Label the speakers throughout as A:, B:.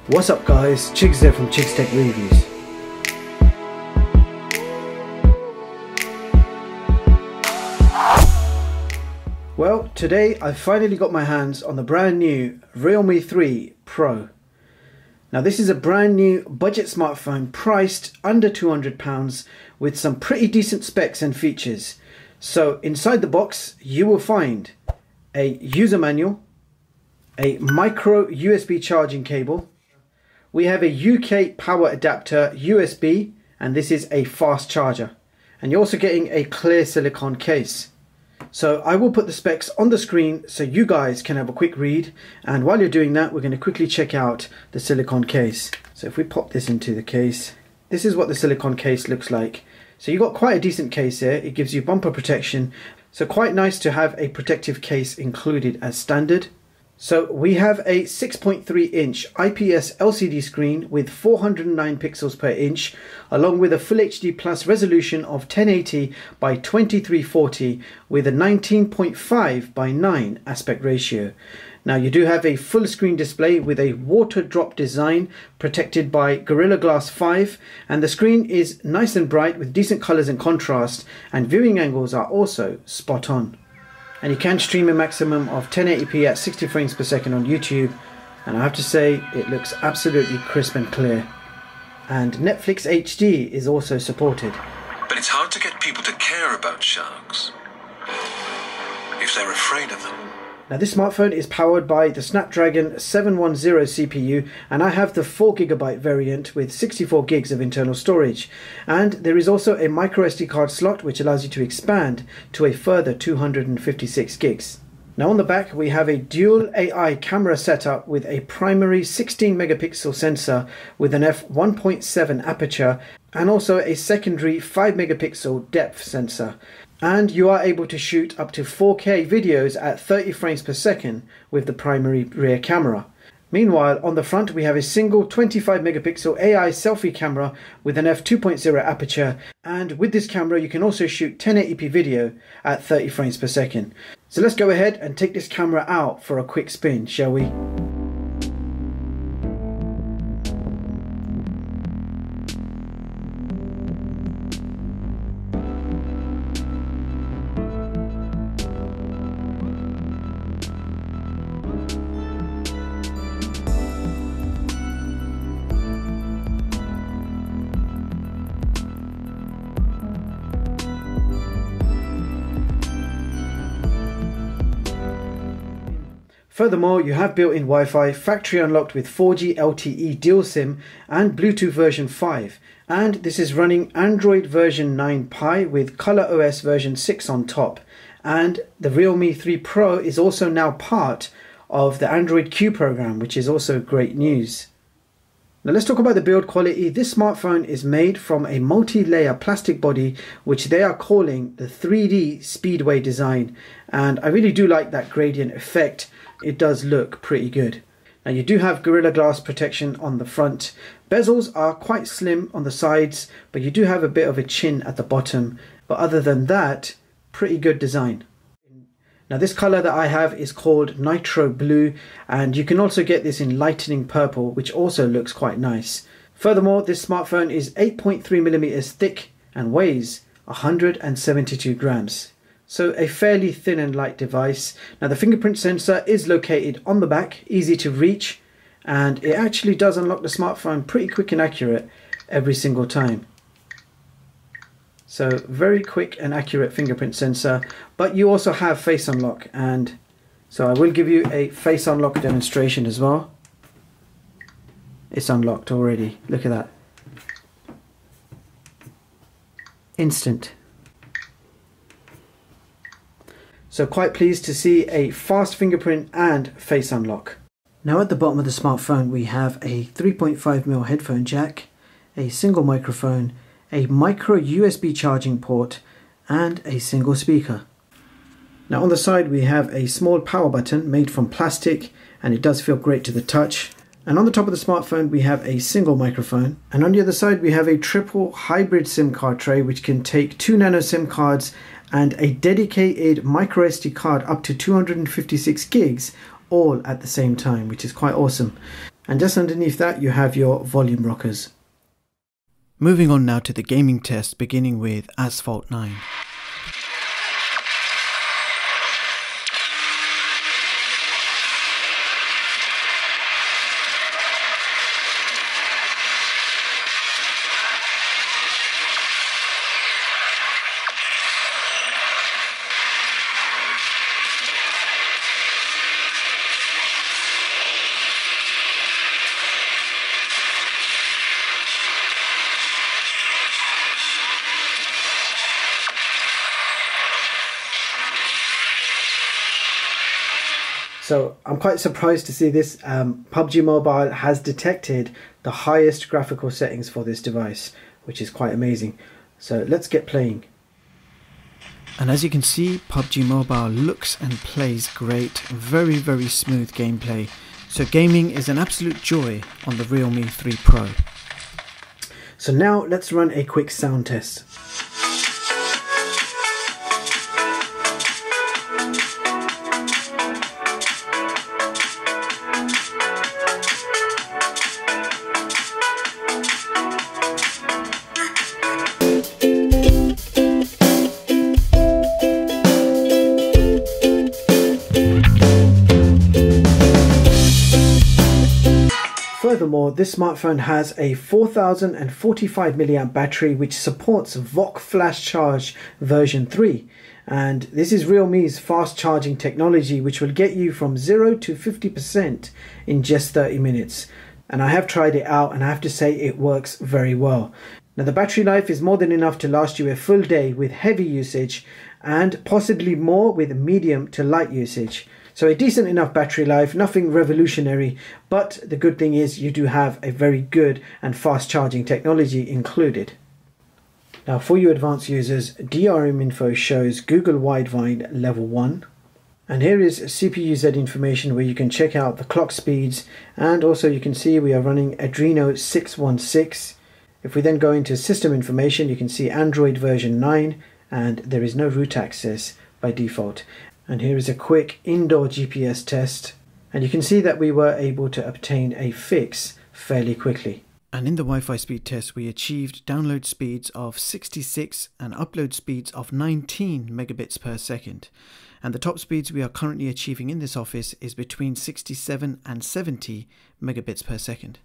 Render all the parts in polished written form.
A: What's up guys, Chigs there from Chigs Tech Reviews. Well, today I finally got my hands on the brand new Realme 3 Pro. Now this is a brand new budget smartphone priced under £200 with some pretty decent specs and features. So inside the box you will find a user manual, a micro USB charging cable. We have a UK power adapter USB, and this is a fast charger. And you're also getting a clear silicone case. So I will put the specs on the screen so you guys can have a quick read. And while you're doing that, we're going to quickly check out the silicone case. So if we pop this into the case, this is what the silicone case looks like. So you've got quite a decent case here. It gives you bumper protection. So quite nice to have a protective case included as standard. So we have a 6.3 inch IPS LCD screen with 409 pixels per inch, along with a Full HD Plus resolution of 1080 by 2340 with a 19.5 by 9 aspect ratio. Now you do have a full screen display with a water drop design protected by Gorilla Glass 5, and the screen is nice and bright with decent colors and contrast, and viewing angles are also spot on. And you can stream a maximum of 1080p at 60 frames per second on YouTube, and I have to say it looks absolutely crisp and clear. And Netflix HD is also supported.
B: But it's hard to get people to care about sharks if they're afraid of them.
A: Now this smartphone is powered by the Snapdragon 710 CPU, and I have the 4GB variant with 64 gigs of internal storage. And there is also a microSD card slot which allows you to expand to a further 256 gigs. Now on the back we have a dual AI camera setup with a primary 16 megapixel sensor with an f1.7 aperture, and also a secondary 5 megapixel depth sensor. And you are able to shoot up to 4K videos at 30 frames per second with the primary rear camera. Meanwhile, on the front we have a single 25 megapixel AI selfie camera with an f2.0 aperture, and with this camera you can also shoot 1080p video at 30 frames per second. So let's go ahead and take this camera out for a quick spin, shall we? Furthermore, you have built-in Wi-Fi, factory unlocked with 4G LTE dual SIM and Bluetooth version 5. And this is running Android version 9 Pie with ColorOS version 6 on top. And the Realme 3 Pro is also now part of the Android Q program, which is also great news. Now let's talk about the build quality. This smartphone is made from a multi-layer plastic body which they are calling the 3D Speedway design, and I really do like that gradient effect. It does look pretty good. Now you do have Gorilla Glass protection on the front. Bezels are quite slim on the sides, but you do have a bit of a chin at the bottom, but other than that, pretty good design. Now this color that I have is called Nitro Blue, and you can also get this in lightning purple, which also looks quite nice. Furthermore, this smartphone is 8.3mm thick and weighs 172 grams. So a fairly thin and light device. Now the fingerprint sensor is located on the back, easy to reach, and it actually does unlock the smartphone pretty quick and accurate every single time. So very quick and accurate fingerprint sensor, but you also have face unlock, and so I will give you a face unlock demonstration as well. It's unlocked already, look at that. Instant. So quite pleased to see a fast fingerprint and face unlock. Now at the bottom of the smartphone we have a 3.5mm headphone jack, a single microphone, a micro USB charging port, and a single speaker. Now on the side we have a small power button made from plastic, and it does feel great to the touch. And on the top of the smartphone we have a single microphone, and on the other side we have a triple hybrid SIM card tray which can take 2 nano SIM cards and a dedicated microSD card up to 256 gigs all at the same time, which is quite awesome. And just underneath that you have your volume rockers. Moving on now to the gaming test, beginning with Asphalt 9. So I'm quite surprised to see this. PUBG Mobile has detected the highest graphical settings for this device, which is quite amazing. So let's get playing. And as you can see, PUBG Mobile looks and plays great. Very smooth gameplay. So gaming is an absolute joy on the Realme 3 Pro. So now let's run a quick sound test. Furthermore, this smartphone has a 4045 mAh battery which supports VOOC flash charge version 3, and this is Realme's fast charging technology which will get you from 0 to 50% in just 30 minutes. And I have tried it out and I have to say it works very well. Now the battery life is more than enough to last you a full day with heavy usage, and possibly more with medium to light usage. So a decent enough battery life, nothing revolutionary, but the good thing is you do have a very good and fast charging technology included. Now for you advanced users, DRM info shows Google Widevine level 1. And here is CPU-Z information where you can check out the clock speeds, and also you can see we are running Adreno 616. If we then go into system information, you can see Android version 9, and there is no root access by default. And here is a quick indoor GPS test, and you can see that we were able to obtain a fix fairly quickly. And in the Wi-Fi speed test we achieved download speeds of 66 and upload speeds of 19 megabits per second. And the top speeds we are currently achieving in this office is between 67 and 70 megabits per second.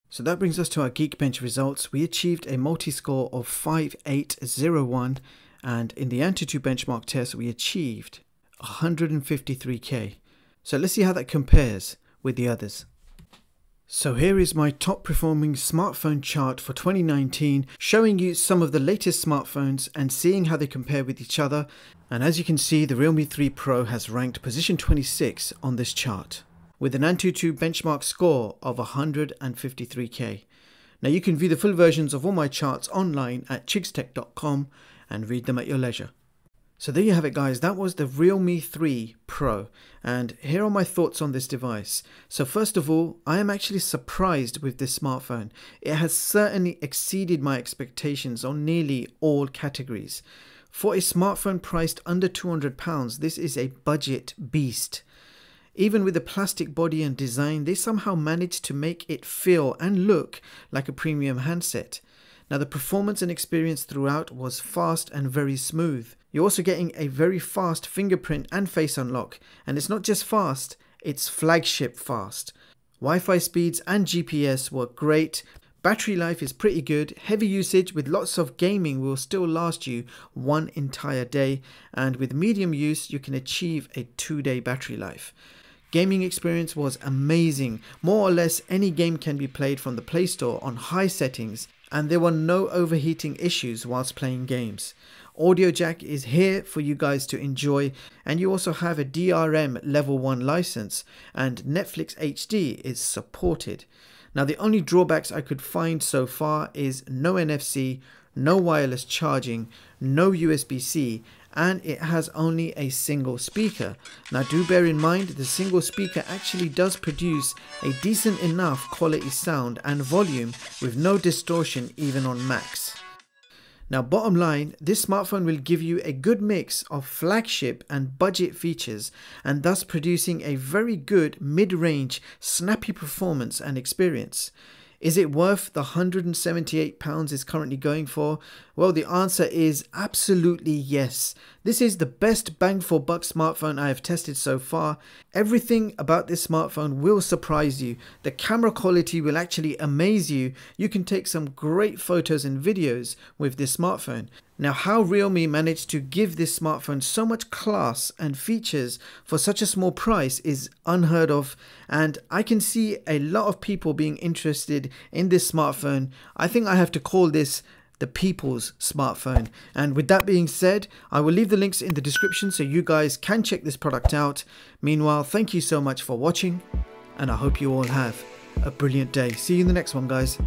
A: So that brings us to our Geekbench results. We achieved a multi-score of 5801, and in the Antutu benchmark test we achieved 153k. So let's see how that compares with the others. So here is my top performing smartphone chart for 2019, showing you some of the latest smartphones and seeing how they compare with each other. And as you can see, the Realme 3 Pro has ranked position 26 on this chart, with an Antutu benchmark score of 153k. Now you can view the full versions of all my charts online at chigstech.com and read them at your leisure. So there you have it guys, that was the Realme 3 Pro, and here are my thoughts on this device. So first of all, I am actually surprised with this smartphone. It has certainly exceeded my expectations on nearly all categories. For a smartphone priced under £200, this is a budget beast. Even with the plastic body and design, they somehow managed to make it feel and look like a premium handset. Now the performance and experience throughout was fast and very smooth. You're also getting a very fast fingerprint and face unlock, and it's not just fast, it's flagship fast. Wi-Fi speeds and GPS were great. Battery life is pretty good. Heavy usage with lots of gaming will still last you one entire day, and with medium use you can achieve a 2-day battery life. Gaming experience was amazing. More or less any game can be played from the Play Store on high settings, and there were no overheating issues whilst playing games. Audio jack is here for you guys to enjoy, and you also have a DRM level 1 license, and Netflix HD is supported. Now the only drawbacks I could find so far is no NFC, no wireless charging, no USB-C, and it has only a single speaker. Now do bear in mind the single speaker actually does produce a decent enough quality sound and volume with no distortion even on max. Now, bottom line, this smartphone will give you a good mix of flagship and budget features, and thus producing a very good mid-range, snappy performance and experience. Is it worth the £178 it's currently going for? Well, the answer is absolutely yes. This is the best bang for buck smartphone I have tested so far. Everything about this smartphone will surprise you. The camera quality will actually amaze you. You can take some great photos and videos with this smartphone. Now, how Realme managed to give this smartphone so much class and features for such a small price is unheard of, and I can see a lot of people being interested in this smartphone. I think I have to call this the people's smartphone. And with that being said, I will leave the links in the description so you guys can check this product out. Meanwhile, thank you so much for watching, and I hope you all have a brilliant day. See you in the next one, guys.